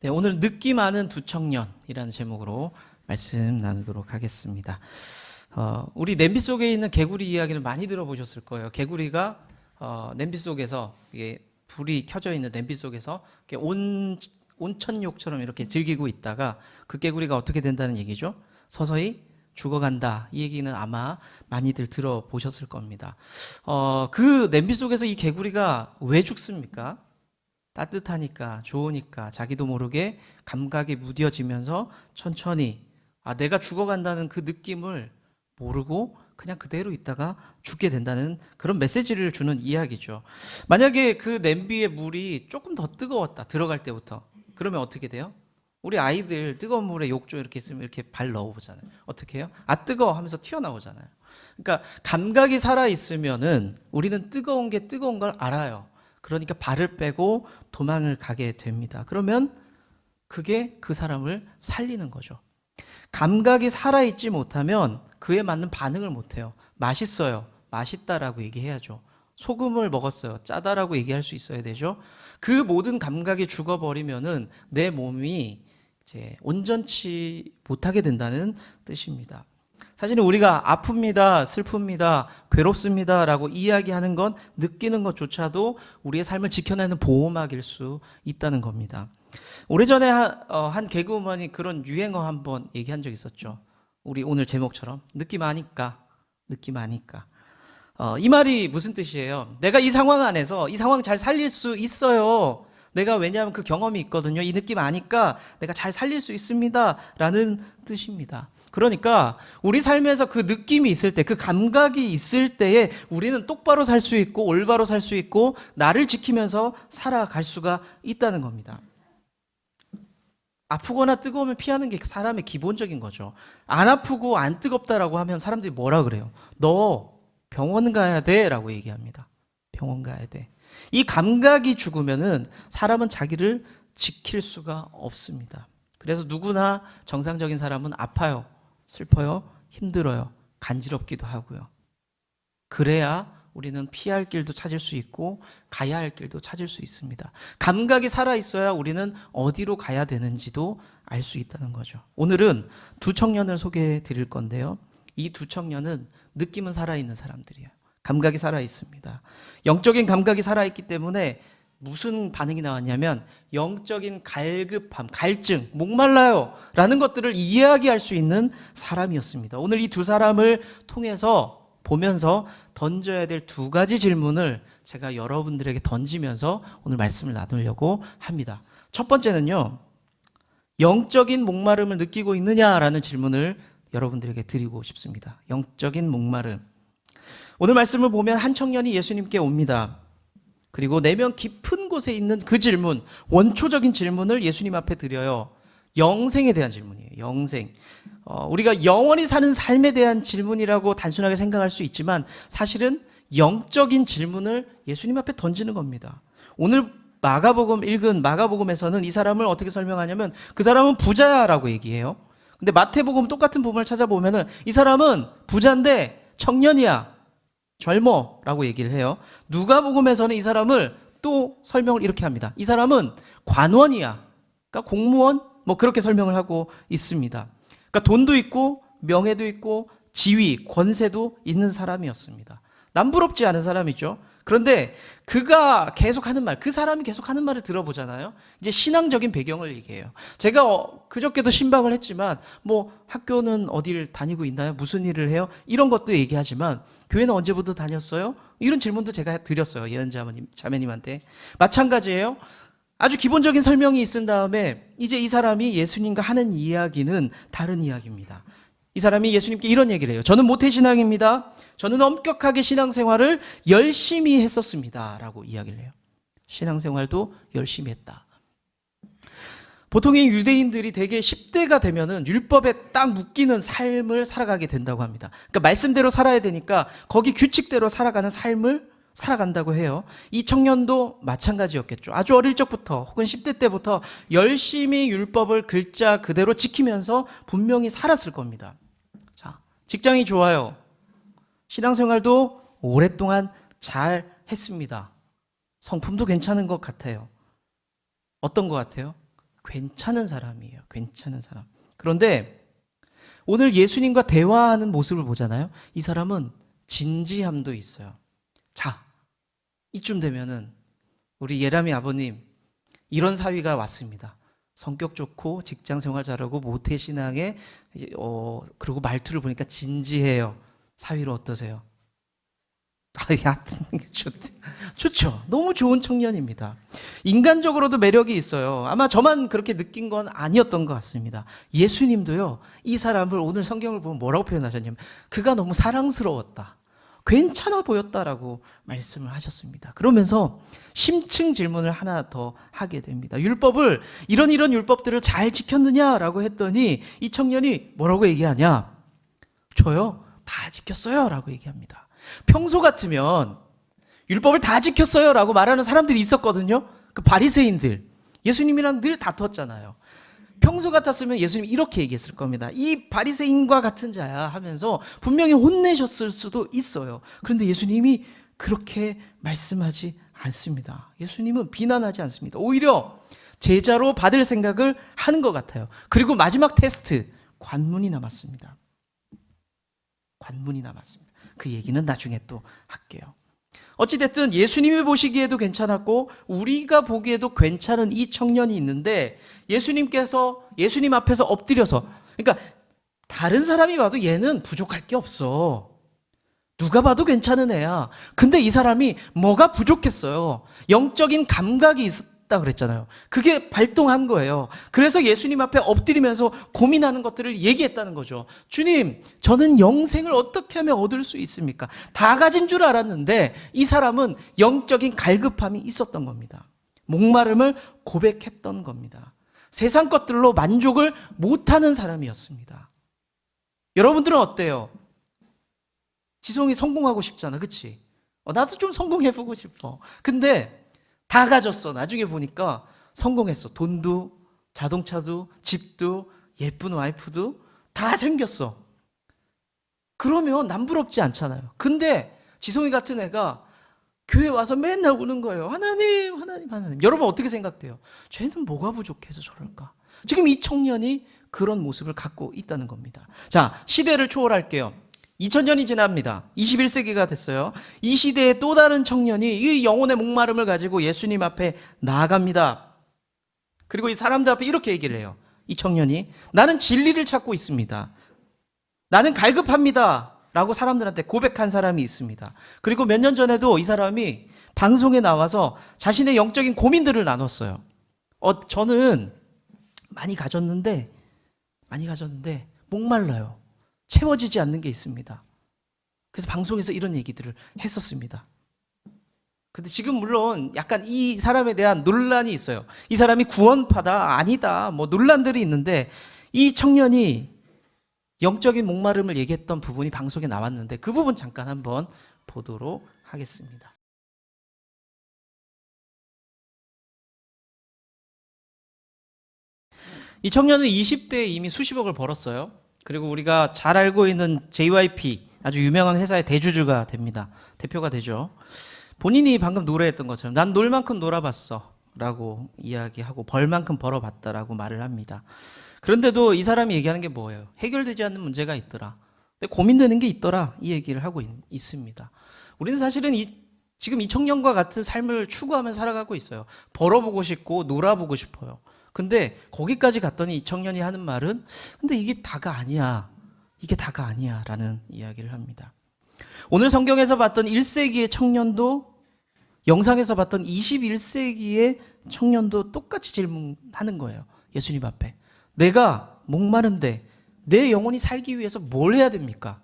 네, 오늘 느끼 많은 두 청년이라는 제목으로 말씀 나누도록 하겠습니다. 우리 냄비 속에 있는 개구리 이야기는 많이 들어보셨을 거예요. 개구리가 냄비 속에서, 이게 불이 켜져 있는 냄비 속에서 이렇게 온천욕처럼 이렇게 즐기고 있다가 그 개구리가 어떻게 된다는 얘기죠? 서서히 죽어간다. 이 얘기는 아마 많이들 들어보셨을 겁니다. 그 냄비 속에서 이 개구리가 왜 죽습니까? 따뜻하니까, 좋으니까, 자기도 모르게 감각이 무뎌지면서 천천히 내가 죽어간다는 그 느낌을 모르고 그냥 그대로 있다가 죽게 된다는 그런 메시지를 주는 이야기죠. 만약에 그 냄비의 물이 조금 더 뜨거웠다, 들어갈 때부터. 그러면 어떻게 돼요? 우리 아이들 뜨거운 물에 욕조 이렇게 있으면 이렇게 발 넣어보잖아요. 어떻게 해요? 뜨거워 하면서 튀어나오잖아요. 그러니까 감각이 살아있으면은 우리는 뜨거운 게 뜨거운 걸 알아요. 그러니까 발을 빼고 도망을 가게 됩니다. 그러면 그게 그 사람을 살리는 거죠. 감각이 살아있지 못하면 그에 맞는 반응을 못해요. 맛있어요. 맛있다라고 얘기해야죠. 소금을 먹었어요. 짜다라고 얘기할 수 있어야 되죠. 그 모든 감각이 죽어버리면은 내 몸이 이제 온전치 못하게 된다는 뜻입니다. 사실은 우리가 아픕니다, 슬픕니다, 괴롭습니다 라고 이야기하는 건 느끼는 것조차도 우리의 삶을 지켜내는 보호막일 수 있다는 겁니다. 오래전에 한 개그우먼이 그런 유행어 한번 얘기한 적 있었죠. 우리 오늘 제목처럼 느낌 아니까, 느낌 아니까. 이 말이 무슨 뜻이에요? 내가 이 상황 안에서 이 상황 잘 살릴 수 있어요. 내가 왜냐하면 그 경험이 있거든요. 이 느낌 아니까 내가 잘 살릴 수 있습니다 라는 뜻입니다. 그러니까 우리 삶에서 그 느낌이 있을 때, 그 감각이 있을 때에 우리는 똑바로 살 수 있고 올바로 살 수 있고 나를 지키면서 살아갈 수가 있다는 겁니다. 아프거나 뜨거우면 피하는 게 사람의 기본적인 거죠. 안 아프고 안 뜨겁다라고 하면 사람들이 뭐라 그래요? 너 병원 가야 돼 라고 얘기합니다. 병원 가야 돼. 이 감각이 죽으면은 사람은 자기를 지킬 수가 없습니다. 그래서 누구나 정상적인 사람은 아파요, 슬퍼요, 힘들어요, 간지럽기도 하고요. 그래야 우리는 피할 길도 찾을 수 있고 가야 할 길도 찾을 수 있습니다. 감각이 살아있어야 우리는 어디로 가야 되는지도 알 수 있다는 거죠. 오늘은 두 청년을 소개해 드릴 건데요. 이 두 청년은 느낌은 살아있는 사람들이에요. 감각이 살아있습니다. 영적인 감각이 살아있기 때문에 무슨 반응이 나왔냐면 영적인 갈급함, 갈증, 목말라요 라는 것들을 이야기할 수 있는 사람이었습니다. 오늘 이 두 사람을 통해서 보면서 던져야 될 두 가지 질문을 제가 여러분들에게 던지면서 오늘 말씀을 나누려고 합니다. 첫 번째는요, 영적인 목마름을 느끼고 있느냐라는 질문을 여러분들에게 드리고 싶습니다. 영적인 목마름. 오늘 말씀을 보면 한 청년이 예수님께 옵니다. 그리고 내면 깊은 곳에 있는 그 질문, 원초적인 질문을 예수님 앞에 드려요. 영생에 대한 질문이에요. 영생. 우리가 영원히 사는 삶에 대한 질문이라고 단순하게 생각할 수 있지만 사실은 영적인 질문을 예수님 앞에 던지는 겁니다. 오늘 마가복음 읽은 마가복음에서는 이 사람을 어떻게 설명하냐면 그 사람은 부자야라고 얘기해요. 근데 마태복음 똑같은 부분을 찾아보면은 이 사람은 부자인데 청년이야, 젊어 라고 얘기를 해요. 누가복음에서는 이 사람을 또 설명을 이렇게 합니다. 이 사람은 관원이야, 그러니까 공무원, 뭐 그렇게 설명을 하고 있습니다. 그러니까 돈도 있고 명예도 있고 지위, 권세도 있는 사람이었습니다. 남부럽지 않은 사람이죠. 그런데 그가 계속 하는 말, 그 사람이 계속 하는 말을 들어보잖아요. 이제 신앙적인 배경을 얘기해요. 제가 그저께도 신방을 했지만 뭐 학교는 어디를 다니고 있나요? 무슨 일을 해요? 이런 것도 얘기하지만 교회는 언제부터 다녔어요? 이런 질문도 제가 드렸어요. 예언자 자매님한테. 마찬가지예요. 아주 기본적인 설명이 있은 다음에 이제 이 사람이 예수님과 하는 이야기는 다른 이야기입니다. 이 사람이 예수님께 이런 얘기를 해요. 저는 모태신앙입니다. 저는 엄격하게 신앙생활을 열심히 했었습니다 라고 이야기를 해요. 신앙생활도 열심히 했다. 보통의 유대인들이 대개 10대가 되면은 율법에 딱 묶이는 삶을 살아가게 된다고 합니다. 그러니까 말씀대로 살아야 되니까 거기 규칙대로 살아가는 삶을 살아간다고 해요. 이 청년도 마찬가지였겠죠. 아주 어릴 적부터 혹은 10대 때부터 열심히 율법을 글자 그대로 지키면서 분명히 살았을 겁니다. 자, 직장이 좋아요. 신앙생활도 오랫동안 잘 했습니다. 성품도 괜찮은 것 같아요. 어떤 것 같아요? 괜찮은 사람이에요. 괜찮은 사람. 그런데 오늘 예수님과 대화하는 모습을 보잖아요. 이 사람은 진지함도 있어요. 자, 이쯤 되면은 우리 예람이 아버님 이런 사위가 왔습니다. 성격 좋고 직장 생활 잘하고 모태신앙에 그리고 말투를 보니까 진지해요. 사위로 어떠세요? 하여튼 좋죠. 너무 좋은 청년입니다. 인간적으로도 매력이 있어요. 아마 저만 그렇게 느낀 건 아니었던 것 같습니다. 예수님도요, 이 사람을 오늘 성경을 보면 뭐라고 표현하셨냐면 그가 너무 사랑스러웠다, 괜찮아 보였다라고 말씀을 하셨습니다. 그러면서 심층 질문을 하나 더 하게 됩니다. 율법을 이런 율법들을 잘 지켰느냐라고 했더니 이 청년이 뭐라고 얘기하냐? 저요? 다 지켰어요 라고 얘기합니다. 평소 같으면 율법을 다 지켰어요 라고 말하는 사람들이 있었거든요. 그 바리새인들, 예수님이랑 늘 다퉜잖아요. 평소 같았으면 예수님이 이렇게 얘기했을 겁니다. 이 바리새인과 같은 자야 하면서 분명히 혼내셨을 수도 있어요. 그런데 예수님이 그렇게 말씀하지 않습니다. 예수님은 비난하지 않습니다. 오히려 제자로 받을 생각을 하는 것 같아요. 그리고 마지막 테스트, 관문이 남았습니다. 관문이 남았습니다. 그 얘기는 나중에 또 할게요. 어찌됐든 예수님이 보시기에도 괜찮았고 우리가 보기에도 괜찮은 이 청년이 있는데 예수님께서 예수님 앞에서 엎드려서, 그러니까 다른 사람이 봐도 얘는 부족할 게 없어, 누가 봐도 괜찮은 애야. 근데 이 사람이 뭐가 부족했어요? 영적인 감각이 있었다 그랬잖아요. 그게 발동한 거예요. 그래서 예수님 앞에 엎드리면서 고민하는 것들을 얘기했다는 거죠. 주님, 저는 영생을 어떻게 하면 얻을 수 있습니까? 다 가진 줄 알았는데 이 사람은 영적인 갈급함이 있었던 겁니다. 목마름을 고백했던 겁니다. 세상 것들로 만족을 못하는 사람이었습니다. 여러분들은 어때요? 지성이 성공하고 싶잖아, 그치? 나도 좀 성공해보고 싶어. 근데 다 가졌어. 나중에 보니까 성공했어. 돈도, 자동차도, 집도, 예쁜 와이프도 다 생겼어. 그러면 남부럽지 않잖아요. 근데 지성이 같은 애가 교회 와서 맨날 우는 거예요. 하나님, 하나님, 하나님. 여러분 어떻게 생각돼요? 쟤는 뭐가 부족해서 저럴까? 지금 이 청년이 그런 모습을 갖고 있다는 겁니다. 자, 시대를 초월할게요. 2000년이 지납니다. 21세기가 됐어요. 이 시대에 또 다른 청년이 이 영혼의 목마름을 가지고 예수님 앞에 나아갑니다. 그리고 이 사람들 앞에 이렇게 얘기를 해요. 이 청년이, 나는 진리를 찾고 있습니다. 나는 갈급합니다 라고 사람들한테 고백한 사람이 있습니다. 그리고 몇 년 전에도 이 사람이 방송에 나와서 자신의 영적인 고민들을 나눴어요. 저는 많이 가졌는데 목말라요. 채워지지 않는 게 있습니다. 그래서 방송에서 이런 얘기들을 했었습니다. 근데 지금 물론 약간 이 사람에 대한 논란이 있어요. 이 사람이 구원파다, 아니다, 뭐 논란들이 있는데, 이 청년이 영적인 목마름을 얘기했던 부분이 방송에 나왔는데 그 부분 잠깐 한번 보도록 하겠습니다. 이 청년은 20대에 이미 수십억을 벌었어요. 그리고 우리가 잘 알고 있는 JYP, 아주 유명한 회사의 대주주가 됩니다. 대표가 되죠. 본인이 방금 노래했던 것처럼 난 놀 만큼 놀아봤어 라고 이야기하고 벌 만큼 벌어봤다라고 말을 합니다. 그런데도 이 사람이 얘기하는 게 뭐예요? 해결되지 않는 문제가 있더라, 근데 고민되는 게 있더라, 이 얘기를 하고 있습니다. 우리는 사실은 지금 이 청년과 같은 삶을 추구하면서 살아가고 있어요. 벌어보고 싶고 놀아보고 싶어요. 근데 거기까지 갔더니 이 청년이 하는 말은, 근데 이게 다가 아니야, 이게 다가 아니야 라는 이야기를 합니다. 오늘 성경에서 봤던 1세기의 청년도, 영상에서 봤던 21세기의 청년도 똑같이 질문하는 거예요. 예수님 앞에, 내가 목마른데 내 영혼이 살기 위해서 뭘 해야 됩니까?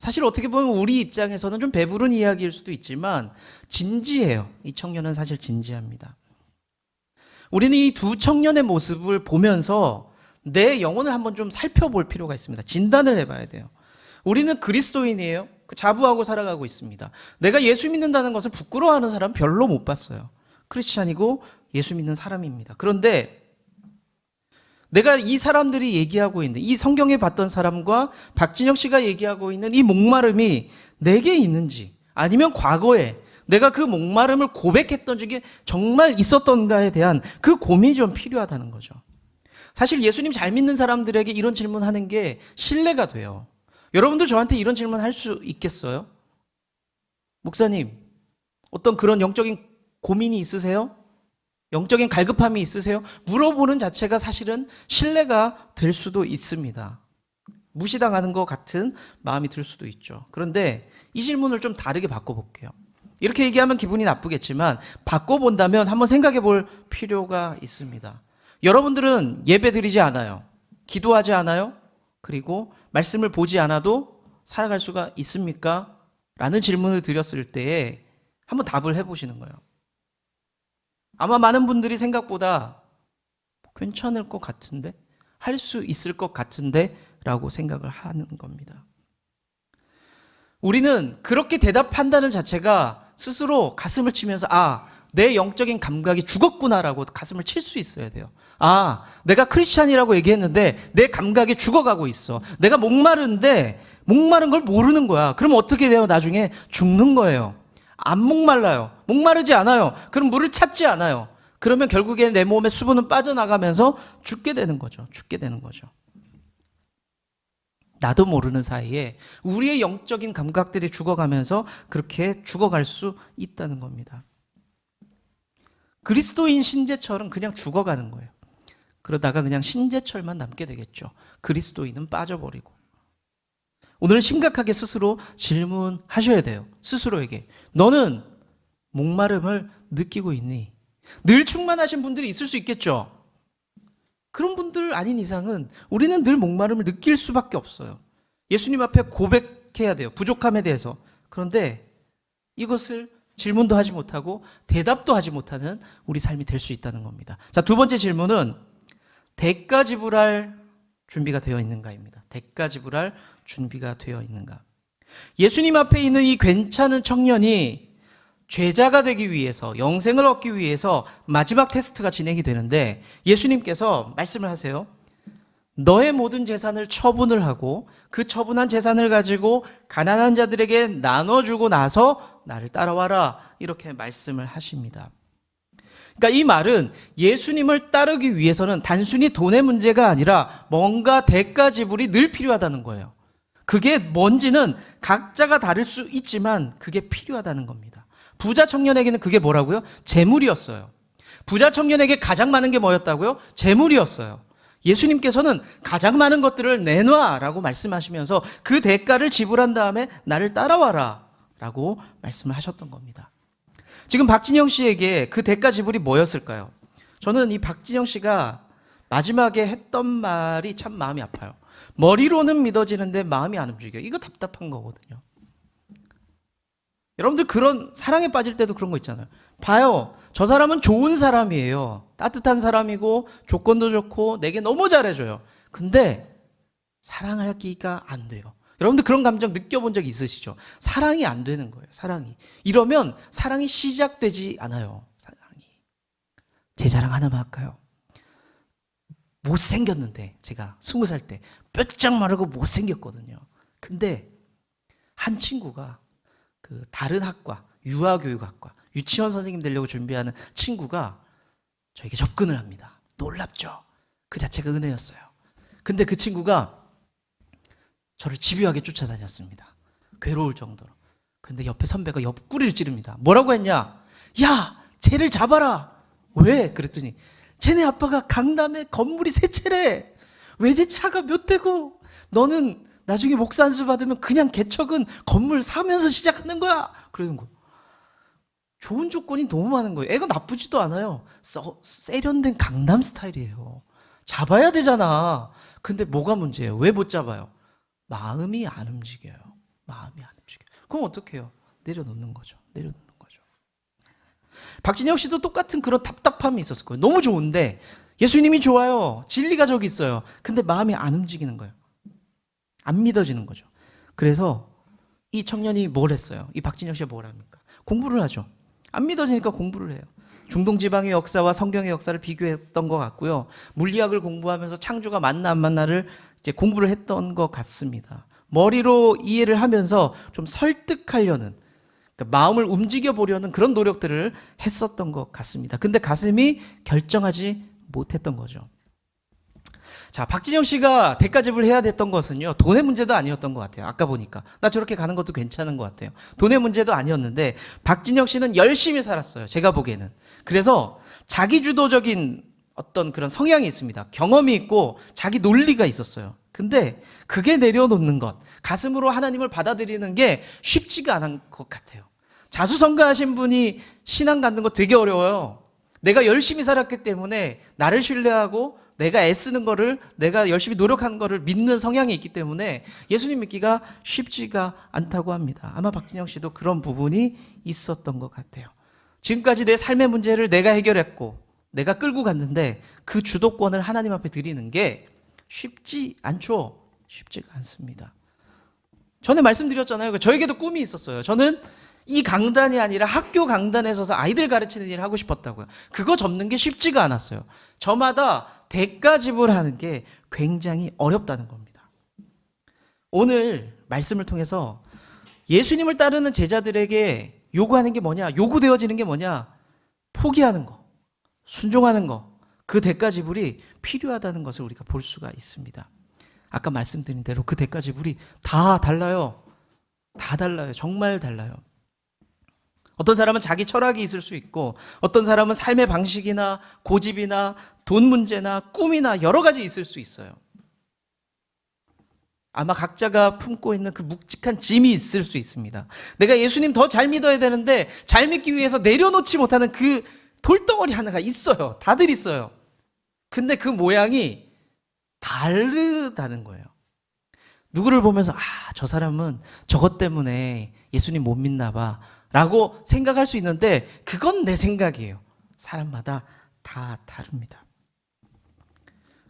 사실 어떻게 보면 우리 입장에서는 좀 배부른 이야기일 수도 있지만 진지해요. 이 청년은 사실 진지합니다. 우리는 이 두 청년의 모습을 보면서 내 영혼을 한번 좀 살펴볼 필요가 있습니다. 진단을 해봐야 돼요. 우리는 그리스도인이에요. 자부하고 살아가고 있습니다. 내가 예수 믿는다는 것을 부끄러워하는 사람 별로 못 봤어요. 크리스찬이고 예수 믿는 사람입니다. 그런데 내가 이 사람들이 얘기하고 있는, 이 성경에 봤던 사람과 박진혁 씨가 얘기하고 있는 이 목마름이 내게 있는지, 아니면 과거에 내가 그 목마름을 고백했던 적이 정말 있었던가에 대한 그 고민이 좀 필요하다는 거죠. 사실 예수님 잘 믿는 사람들에게 이런 질문하는 게 신뢰가 돼요. 여러분들 저한테 이런 질문 할 수 있겠어요? 목사님, 어떤 그런 영적인 고민이 있으세요? 영적인 갈급함이 있으세요? 물어보는 자체가 사실은 신뢰가 될 수도 있습니다. 무시당하는 것 같은 마음이 들 수도 있죠. 그런데 이 질문을 좀 다르게 바꿔볼게요. 이렇게 얘기하면 기분이 나쁘겠지만 바꿔본다면 한번 생각해 볼 필요가 있습니다. 여러분들은 예배 드리지 않아요. 기도하지 않아요. 그리고 말씀을 보지 않아도 살아갈 수가 있습니까? 라는 질문을 드렸을 때에 한번 답을 해보시는 거예요. 아마 많은 분들이 생각보다 괜찮을 것 같은데, 할 수 있을 것 같은데 라고 생각을 하는 겁니다. 우리는 그렇게 대답한다는 자체가 스스로 가슴을 치면서 내 영적인 감각이 죽었구나라고 가슴을 칠 수 있어야 돼요. 내가 크리스찬이라고 얘기했는데 내 감각이 죽어가고 있어. 내가 목마른데 목마른 걸 모르는 거야. 그럼 어떻게 돼요? 나중에 죽는 거예요. 안 목말라요. 목마르지 않아요. 그럼 물을 찾지 않아요. 그러면 결국에 내 몸의 수분은 빠져나가면서 죽게 되는 거죠. 나도 모르는 사이에 우리의 영적인 감각들이 죽어가면서 그렇게 죽어갈 수 있다는 겁니다. 그리스도인 신재철은 그냥 죽어가는 거예요. 그러다가 그냥 신재철만 남게 되겠죠. 그리스도인은 빠져버리고. 오늘 심각하게 스스로 질문하셔야 돼요. 스스로에게. 너는 목마름을 느끼고 있니? 늘 충만하신 분들이 있을 수 있겠죠. 그런 분들 아닌 이상은 우리는 늘 목마름을 느낄 수밖에 없어요. 예수님 앞에 고백해야 돼요. 부족함에 대해서. 그런데 이것을 질문도 하지 못하고 대답도 하지 못하는 우리 삶이 될 수 있다는 겁니다. 자, 두 번째 질문은 대가 지불할 준비가 되어 있는가입니다. 대가 지불할 준비가 되어 있는가. 예수님 앞에 있는 이 괜찮은 청년이 죄자가 되기 위해서, 영생을 얻기 위해서 마지막 테스트가 진행이 되는데 예수님께서 말씀을 하세요. 너의 모든 재산을 처분을 하고 그 처분한 재산을 가지고 가난한 자들에게 나눠주고 나서 나를 따라와라. 이렇게 말씀을 하십니다. 그러니까 이 말은 예수님을 따르기 위해서는 단순히 돈의 문제가 아니라 뭔가 대가 지불이 늘 필요하다는 거예요. 그게 뭔지는 각자가 다를 수 있지만 그게 필요하다는 겁니다. 부자 청년에게는 그게 뭐라고요? 재물이었어요. 부자 청년에게 가장 많은 게 뭐였다고요? 재물이었어요. 예수님께서는 가장 많은 것들을 내놔라고 말씀하시면서 그 대가를 지불한 다음에 나를 따라와라 라고 말씀을 하셨던 겁니다. 지금 박진영 씨에게 그 대가 지불이 뭐였을까요? 저는 이 박진영 씨가 마지막에 했던 말이 참 마음이 아파요. 머리로는 믿어지는데 마음이 안 움직여요. 이거 답답한 거거든요. 여러분들 그런 사랑에 빠질 때도 그런 거 있잖아요. 봐요. 저 사람은 좋은 사람이에요. 따뜻한 사람이고 조건도 좋고 내게 너무 잘해줘요. 근데 사랑하기가 안 돼요. 여러분들 그런 감정 느껴본 적 있으시죠? 사랑이 안 되는 거예요. 사랑이. 이러면 사랑이 시작되지 않아요. 사랑이. 제 자랑 하나만 할까요? 못생겼는데 제가 20살 때 뼈짝 마르고 못생겼거든요. 근데 한 친구가 그 다른 학과, 유아교육학과, 유치원 선생님 되려고 준비하는 친구가 저에게 접근을 합니다. 놀랍죠? 그 자체가 은혜였어요. 근데 그 친구가 저를 집요하게 쫓아다녔습니다. 괴로울 정도로. 근데 옆에 선배가 옆구리를 찌릅니다. 뭐라고 했냐? 야, 쟤를 잡아라. 왜? 그랬더니 쟤네 아빠가 강남에 건물이 세 채래. 외제차가 몇 대고 너는 나중에 목사 안수 받으면 그냥 개척은 건물 사면서 시작하는 거야. 그러는 거예요. 좋은 조건이 너무 많은 거예요. 애가 나쁘지도 않아요. 세련된 강남 스타일이에요. 잡아야 되잖아. 근데 뭐가 문제예요? 왜 못 잡아요? 마음이 안 움직여요. 마음이 안 움직여요. 그럼 어떡해요? 내려놓는 거죠. 박진영 씨도 똑같은 그런 답답함이 있었을 거예요. 너무 좋은데 예수님이 좋아요. 진리가 저기 있어요. 근데 마음이 안 움직이는 거예요. 안 믿어지는 거죠. 그래서 이 청년이 뭘 했어요? 이 박진영 씨가 뭘 합니까? 공부를 하죠. 안 믿어지니까 공부를 해요. 중동 지방의 역사와 성경의 역사를 비교했던 것 같고요. 물리학을 공부하면서 창조가 맞나 안 맞나를 이제 공부를 했던 것 같습니다. 머리로 이해를 하면서 좀 설득하려는 그러니까 마음을 움직여 보려는 그런 노력들을 했었던 것 같습니다. 근데 가슴이 결정하지 못했던 거죠. 자, 박진영 씨가 대가집을 해야 됐던 것은요, 돈의 문제도 아니었던 것 같아요. 아까 보니까 나 저렇게 가는 것도 괜찮은 것 같아요. 돈의 문제도 아니었는데 박진영 씨는 열심히 살았어요. 제가 보기에는. 그래서 자기주도적인 어떤 그런 성향이 있습니다. 경험이 있고 자기 논리가 있었어요. 근데 그게 내려놓는 것, 가슴으로 하나님을 받아들이는 게 쉽지가 않은 것 같아요. 자수성가하신 분이 신앙 갖는 거 되게 어려워요. 내가 열심히 살았기 때문에 나를 신뢰하고 내가 애쓰는 거를, 내가 열심히 노력하는 거를 믿는 성향이 있기 때문에 예수님 믿기가 쉽지가 않다고 합니다. 아마 박진영 씨도 그런 부분이 있었던 것 같아요. 지금까지 내 삶의 문제를 내가 해결했고 내가 끌고 갔는데 그 주도권을 하나님 앞에 드리는 게 쉽지 않죠. 쉽지가 않습니다. 전에 말씀드렸잖아요. 저에게도 꿈이 있었어요. 저는 이 강단이 아니라 학교 강단에 서서 아이들 가르치는 일을 하고 싶었다고요. 그거 접는 게 쉽지가 않았어요. 저마다 대가 지불하는 게 굉장히 어렵다는 겁니다. 오늘 말씀을 통해서 예수님을 따르는 제자들에게 요구하는 게 뭐냐? 요구되어지는 게 뭐냐? 포기하는 거, 순종하는 거, 그 대가 지불이 필요하다는 것을 우리가 볼 수가 있습니다. 아까 말씀드린 대로 그 대가 지불이 다 달라요. 다 달라요. 정말 달라요. 어떤 사람은 자기 철학이 있을 수 있고 어떤 사람은 삶의 방식이나 고집이나 돈 문제나 꿈이나 여러 가지 있을 수 있어요. 아마 각자가 품고 있는 그 묵직한 짐이 있을 수 있습니다. 내가 예수님 더 잘 믿어야 되는데 잘 믿기 위해서 내려놓지 못하는 그 돌덩어리 하나가 있어요. 다들 있어요. 근데 그 모양이 다르다는 거예요. 누구를 보면서 저 사람은 저것 때문에 예수님 못 믿나 봐 라고 생각할 수 있는데 그건 내 생각이에요. 사람마다 다 다릅니다.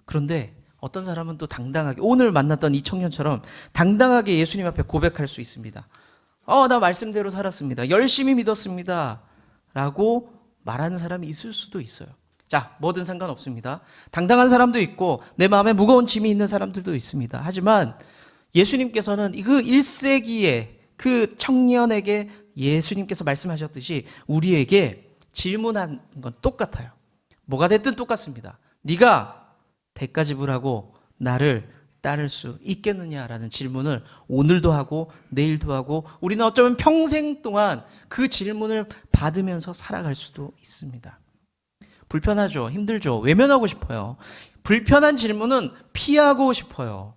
그런데 어떤 사람은 또 당당하게, 오늘 만났던 이 청년처럼 당당하게 예수님 앞에 고백할 수 있습니다. 나 말씀대로 살았습니다. 열심히 믿었습니다. 라고 말하는 사람이 있을 수도 있어요. 자, 뭐든 상관없습니다. 당당한 사람도 있고 내 마음에 무거운 짐이 있는 사람들도 있습니다. 하지만 예수님께서는 그 1세기의 그 청년에게 예수님께서 말씀하셨듯이 우리에게 질문한 건 똑같아요. 뭐가 됐든 똑같습니다. 네가 대가 지불하고 나를 따를 수 있겠느냐라는 질문을 오늘도 하고 내일도 하고 우리는 어쩌면 평생 동안 그 질문을 받으면서 살아갈 수도 있습니다. 불편하죠. 힘들죠. 외면하고 싶어요. 불편한 질문은 피하고 싶어요.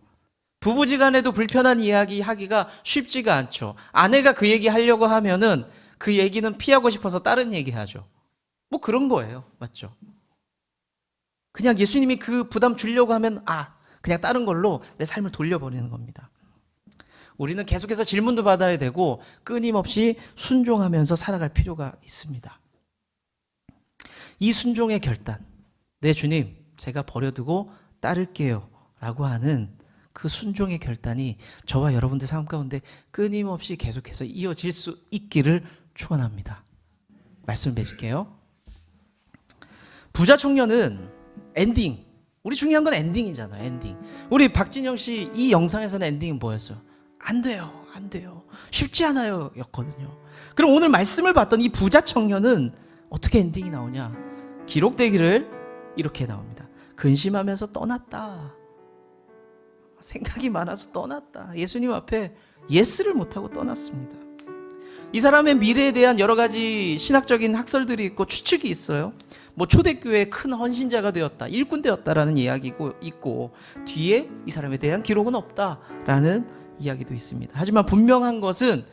부부지간에도 불편한 이야기 하기가 쉽지가 않죠. 아내가 그 얘기 하려고 하면은 그 얘기는 피하고 싶어서 다른 얘기 하죠. 뭐 그런 거예요. 맞죠? 그냥 예수님이 그 부담 주려고 하면 그냥 다른 걸로 내 삶을 돌려버리는 겁니다. 우리는 계속해서 질문도 받아야 되고 끊임없이 순종하면서 살아갈 필요가 있습니다. 이 순종의 결단, 내 주님 제가 버려두고 따를게요 라고 하는 그 순종의 결단이 저와 여러분들 삶 가운데 끊임없이 계속해서 이어질 수 있기를 축원합니다. 말씀을 맺을게요. 부자 청년은 엔딩, 우리 중요한 건 엔딩이잖아요. 엔딩. 우리 박진영 씨 이 영상에서는 엔딩은 뭐였어요? 안 돼요. 쉽지 않아요 였거든요. 그럼 오늘 말씀을 봤던 이 부자 청년은 어떻게 엔딩이 나오냐? 기록되기를 이렇게 나옵니다. 근심하면서 떠났다. 생각이 많아서 떠났다. 예수님 앞에 예스를 못하고 떠났습니다. 이 사람의 미래에 대한 여러 가지 신학적인 학설들이 있고 추측이 있어요. 뭐 초대교회의 큰 헌신자가 되었다, 일꾼 되었다라는 이야기고 있고 뒤에 이 사람에 대한 기록은 없다라는 이야기도 있습니다. 하지만 분명한 것은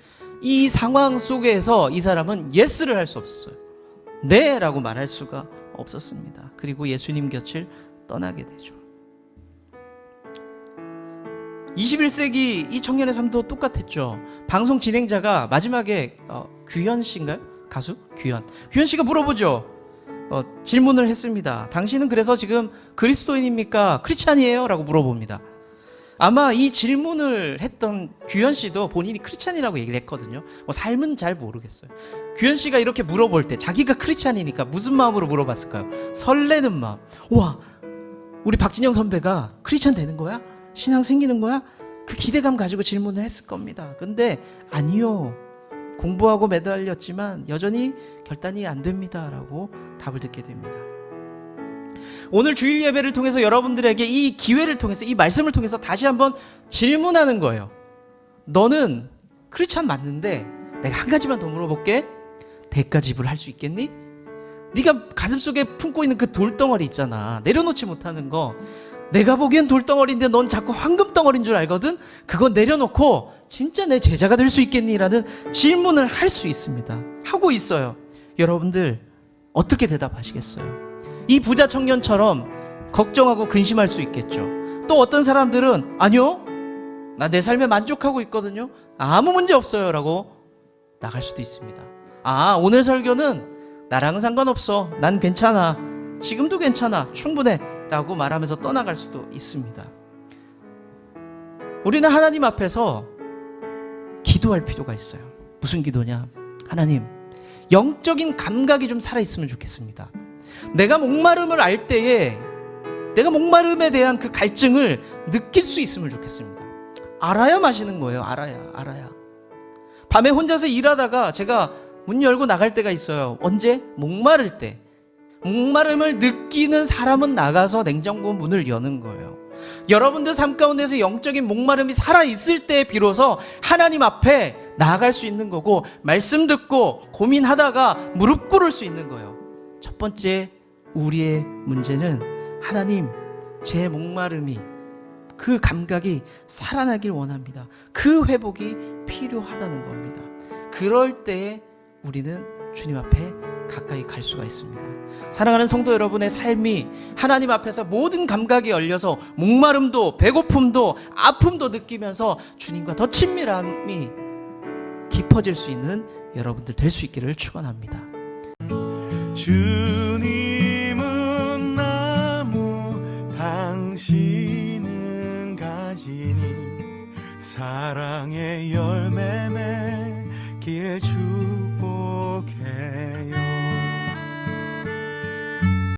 이 상황 속에서 이 사람은 예스를 할 수 없었어요. 네라고 말할 수가 없었습니다. 그리고 예수님 곁을 떠나게 되죠. 21세기 이 청년의 삶도 똑같았죠. 방송 진행자가 마지막에 규현 씨인가요? 가수? 규현 씨가 물어보죠. 질문을 했습니다. 당신은 그래서 지금 그리스도인입니까? 크리스찬이에요? 라고 물어봅니다. 아마 이 질문을 했던 규현 씨도 본인이 크리스찬이라고 얘기를 했거든요. 삶은 잘 모르겠어요. 규현 씨가 이렇게 물어볼 때 자기가 크리스찬이니까 무슨 마음으로 물어봤을까요? 설레는 마음. 와, 우리 박진영 선배가 크리스찬 되는 거야? 신앙 생기는 거야? 그 기대감 가지고 질문을 했을 겁니다. 근데 아니요. 공부하고 매달렸지만 여전히 결단이 안 됩니다 라고 답을 듣게 됩니다. 오늘 주일 예배를 통해서 여러분들에게 이 기회를 통해서, 이 말씀을 통해서 다시 한번 질문하는 거예요. 너는 크리스찬 맞는데 내가 한 가지만 더 물어볼게. 대가 지불할 수 있겠니? 네가 가슴속에 품고 있는 그 돌덩어리 있잖아, 내려놓지 못하는 거. 내가 보기엔 돌덩어리인데 넌 자꾸 황금덩어리인 줄 알거든. 그거 내려놓고 진짜 내 제자가 될 수 있겠니? 라는 질문을 할 수 있습니다. 하고 있어요. 여러분들 어떻게 대답하시겠어요? 이 부자 청년처럼 걱정하고 근심할 수 있겠죠. 또 어떤 사람들은 아니요, 나 내 삶에 만족하고 있거든요, 아무 문제 없어요 라고 나갈 수도 있습니다. 아, 오늘 설교는 나랑은 상관없어, 난 괜찮아, 지금도 괜찮아, 충분해 라고 말하면서 떠나갈 수도 있습니다. 우리는 하나님 앞에서 기도할 필요가 있어요. 무슨 기도냐? 하나님, 영적인 감각이 좀 살아있으면 좋겠습니다. 내가 목마름을 알 때에 내가 목마름에 대한 그 갈증을 느낄 수 있으면 좋겠습니다. 알아야 마시는 거예요. 알아야. 밤에 혼자서 일하다가 제가 문 열고 나갈 때가 있어요. 언제? 목마를 때. 목마름을 느끼는 사람은 나가서 냉장고 문을 여는 거예요. 여러분들 삶 가운데서 영적인 목마름이 살아있을 때 비로소 하나님 앞에 나아갈 수 있는 거고, 말씀 듣고 고민하다가 무릎 꿇을 수 있는 거예요. 첫 번째 우리의 문제는 하나님, 제 목마름이, 그 감각이 살아나길 원합니다. 그 회복이 필요하다는 겁니다. 그럴 때 우리는 주님 앞에 가까이 갈 수가 있습니다. 사랑하는 성도 여러분의 삶이 하나님 앞에서 모든 감각이 열려서 목마름도 배고픔도 아픔도 느끼면서 주님과 더 친밀함이 깊어질 수 있는 여러분들 될 수 있기를 축원합니다. 주님은 나무, 당신은 가지니 사랑의 열매 맺기에 주